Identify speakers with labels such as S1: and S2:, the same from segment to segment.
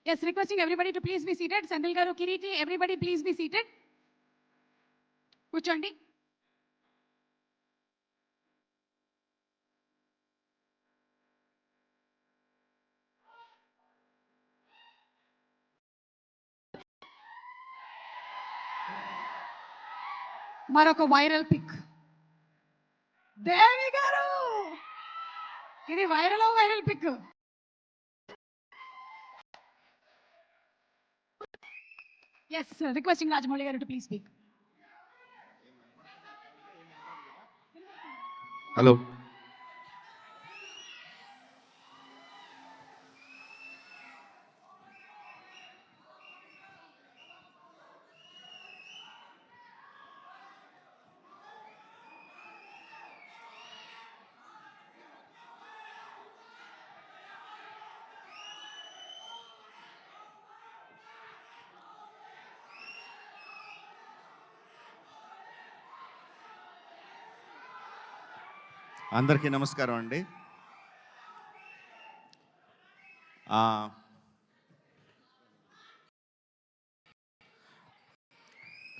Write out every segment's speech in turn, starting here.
S1: Yes, requesting everybody to please be seated. Sandil garu, Kiriti, everybody please be seated. కూర్చోండి. మరొక viral pic. Devi గారు, ఇది viral pic. Yes, requesting Rajamouli garu to please speak.
S2: Hello. అందరికీ నమస్కారం అండి.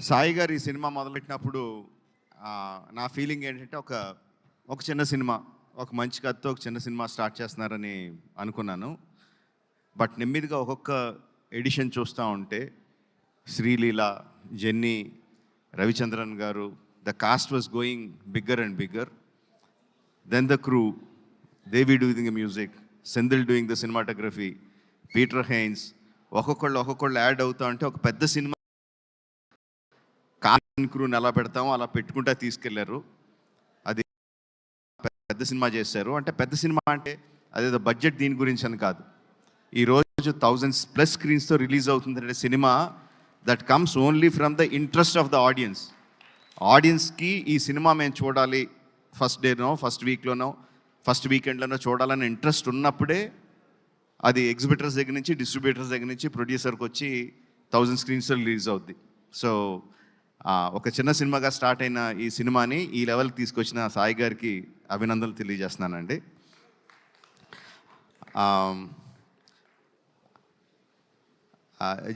S2: సాయి గారు ఈ సినిమా మొదలుపెట్టినప్పుడు నా ఫీలింగ్ ఏంటంటే ఒక చిన్న సినిమా, ఒక మంచి కథతో ఒక చిన్న సినిమా స్టార్ట్ చేస్తున్నారని అనుకున్నాను. బట్ నెమ్మదిగా ఒక్కొక్క ఎడిషన్ చూస్తూ ఉంటే శ్రీలీల, జెన్నీ, రవిచంద్రన్ గారు, the cost was going bigger and bigger. Then the crew, Devi doing the music, Sendil doing the cinematography, Peter Haynes, ఒక్కొక్కళ్ళు యాడ్ అవుతా ఉంటే ఒక పెద్ద సినిమా కాన్ క్రూని ఎలా పెడతామో అలా పెట్టుకుంటా తీసుకెళ్లారు. అది పెద్ద సినిమా చేశారు. అంటే పెద్ద సినిమా అంటే అదేదో బడ్జెట్ దీని గురించి అని కాదు. ఈరోజు 1000+ స్క్రీన్స్తో రిలీజ్ అవుతుందంటే cinema that comes only from the interest of the ఆడియన్స్కి ఈ సినిమా మేము చూడాలి, ఫస్ట్ డేనో, ఫస్ట్ వీక్లోనో, ఫస్ట్ వీకెండ్లోనో చూడాలని ఇంట్రెస్ట్ ఉన్నప్పుడే అది ఎగ్జిబిటర్స్ దగ్గర నుంచి, డిస్ట్రిబ్యూటర్స్ దగ్గర నుంచి, ప్రొడ్యూసర్కి వచ్చి 1000 స్క్రీన్స్లో రిలీజ్ అవుద్ది. సో ఒక చిన్న సినిమాగా స్టార్ట్ అయిన ఈ సినిమాని ఈ లెవెల్కి తీసుకొచ్చిన సాయి గారికి అభినందనలు తెలియజేస్తున్నానండి.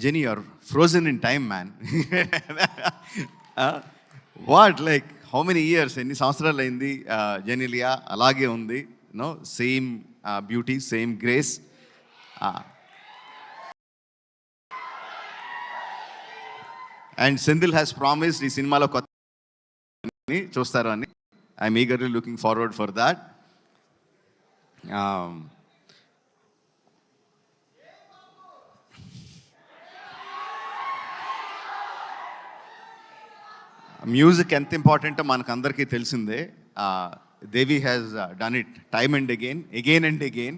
S2: Jenny, you're frozen in time, man. What, like, how many years, ఎన్ని సంవత్సరాలు అయింది జెనీలియా అలాగే ఉంది, no same beauty, same grace. And Senthil has promised ఈ సినిమాలో కొత్త చూస్తారు అని. I'm eagerly looking forward for that. Music ఎంత ఇంపార్టెంటో మనకు అందరికీ తెలిసిందే. Devi has done it time and again and again.